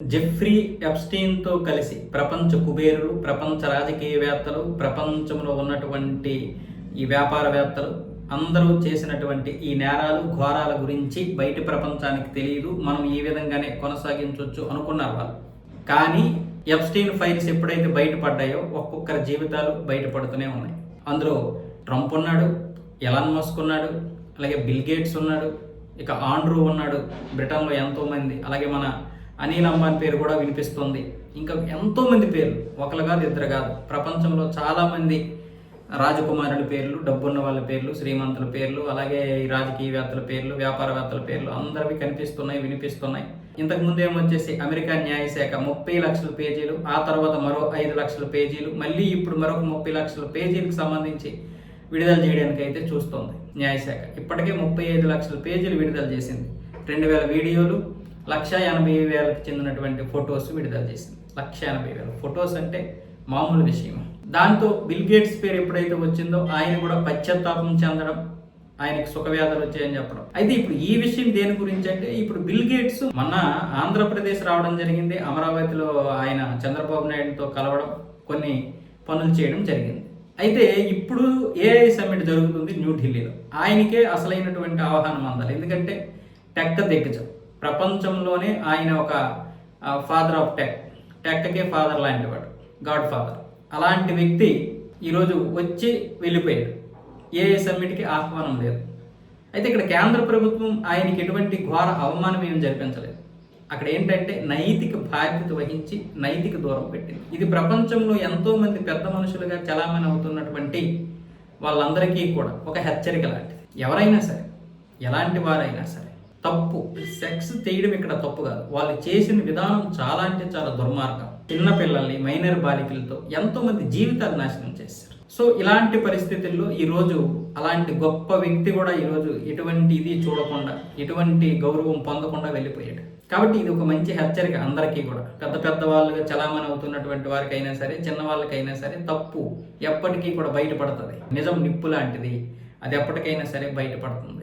Jeffrey ఎప్స్టీన్తో కలిసి ప్రపంచ కుబేరులు, ప్రపంచ రాజకీయవేత్తలు, ప్రపంచంలో ఉన్నటువంటి ఈ వ్యాపారవేత్తలు అందరూ చేసినటువంటి ఈ నేరాలు, ఘోరాల గురించి బయటి ప్రపంచానికి తెలియదు, మనం ఈ విధంగానే కొనసాగించవచ్చు అనుకున్నారు వాళ్ళు. కానీ ఎప్స్టీన్ ఫైల్స్ ఎప్పుడైతే బయటపడ్డాయో ఒక్కొక్కరి జీవితాలు బయటపడుతూనే ఉన్నాయి. అందులో ట్రంప్ ఉన్నాడు, ఎలాన్ మస్క్ ఉన్నాడు, అలాగే బిల్ గేట్స్ ఉన్నాడు, ఇక ఆండ్రూ ఉన్నాడు, బ్రిటన్లో ఎంతోమంది, అలాగే మన అనిల్ అంబానీ పేరు కూడా వినిపిస్తుంది. ఇంకా ఎంతోమంది పేర్లు, ఒకరు కాదు ఇద్దరు కాదు, ప్రపంచంలో చాలామంది రాజకుమారుల పేర్లు, డబ్బున్న వాళ్ళ పేర్లు, శ్రీమంతుల పేర్లు, అలాగే రాజకీయవేత్తల పేర్లు, వ్యాపారవేత్తల పేర్లు అందరివి కనిపిస్తున్నాయి, వినిపిస్తున్నాయి. ఇంతకుముందు ఏమొచ్చేసి అమెరికా న్యాయశాఖ 30 లక్షల పేజీలు, ఆ తర్వాత మరో 5 లక్షల పేజీలు, మళ్ళీ ఇప్పుడు మరొక 30 లక్షల పేజీలకు సంబంధించి విడుదల చేయడానికి అయితే చూస్తోంది న్యాయశాఖ. ఇప్పటికే 35 లక్షల పేజీలు విడుదల చేసింది. 2000 వీడియోలు, 180,000కి చెందినటువంటి ఫొటోస్ విడుదల చేసింది. 180,000 ఫొటోస్ అంటే మామూలు విషయం. దాంతో బిల్ గేట్స్ పేరు ఎప్పుడైతే వచ్చిందో ఆయన కూడా పశ్చాత్తాపం చెందడం, ఆయనకి సుఖవ్యాధులు వచ్చాయని చెప్పడం. అయితే ఇప్పుడు ఈ విషయం దేని గురించి అంటే, ఇప్పుడు బిల్ గేట్స్ మొన్న ఆంధ్రప్రదేశ్ రావడం జరిగింది. అమరావతిలో ఆయన చంద్రబాబు నాయుడుతో కలవడం, కొన్ని పనులు చేయడం జరిగింది. అయితే ఇప్పుడు ఏఐ సమ్మిట్ జరుగుతుంది న్యూఢిల్లీలో. ఆయనకే అసలైనటువంటి ఆహ్వానం అందాలి. ఎందుకంటే టెక్ దిగ్గజం, ప్రపంచంలోనే ఆయన ఒక ఫాదర్ ఆఫ్ టెక్కే ఫాదర్ లాంటి వాడు, గాడ్ ఫాదర్. అలాంటి వ్యక్తి ఈరోజు వచ్చి వెళ్ళిపోయాడు. ఏఐ సమ్మిట్కి ఆహ్వానం లేదు. అయితే ఇక్కడ కేంద్ర ప్రభుత్వం ఆయనకి ఎటువంటి ఘోర అవమానం ఏమి జరిపించలేదు. అక్కడ ఏంటంటే నైతిక బాధ్యత వహించి నైతిక దూరం పెట్టింది. ఇది ప్రపంచంలో ఎంతోమంది పెద్ద మనుషులుగా చలామణి అవుతున్నటువంటి వాళ్ళందరికీ కూడా ఒక హెచ్చరిక లాంటిది. ఎవరైనా సరే, ఎలాంటి వారైనా సరే, తప్పు సెక్స్ చేయడం ఇక్కడ తప్పు కాదు. వాళ్ళు చేసిన విధానం చాలా అంటే చాలా దుర్మార్గం. చిన్న పిల్లల్ని, మైనర్ బాలికలతో ఎంతోమంది జీవితాలు నాశనం చేశారు. సో ఇలాంటి పరిస్థితుల్లో ఈరోజు అలాంటి గొప్ప వ్యక్తి కూడా ఈరోజు ఎటువంటి ఇది చూడకుండా, ఎటువంటి గౌరవం పొందకుండా వెళ్ళిపోయాడు. కాబట్టి ఇది ఒక మంచి హెచ్చరిక అందరికీ కూడా. పెద్ద పెద్ద వాళ్ళుగా చలామణి అవుతున్నటువంటి వారికైనా సరే, చిన్న వాళ్ళకైనా సరే, తప్పు ఎప్పటికీ కూడా బయటపడుతుంది. నిజం నిప్పు లాంటిది, అది ఎప్పటికైనా సరే బయటపడుతుంది.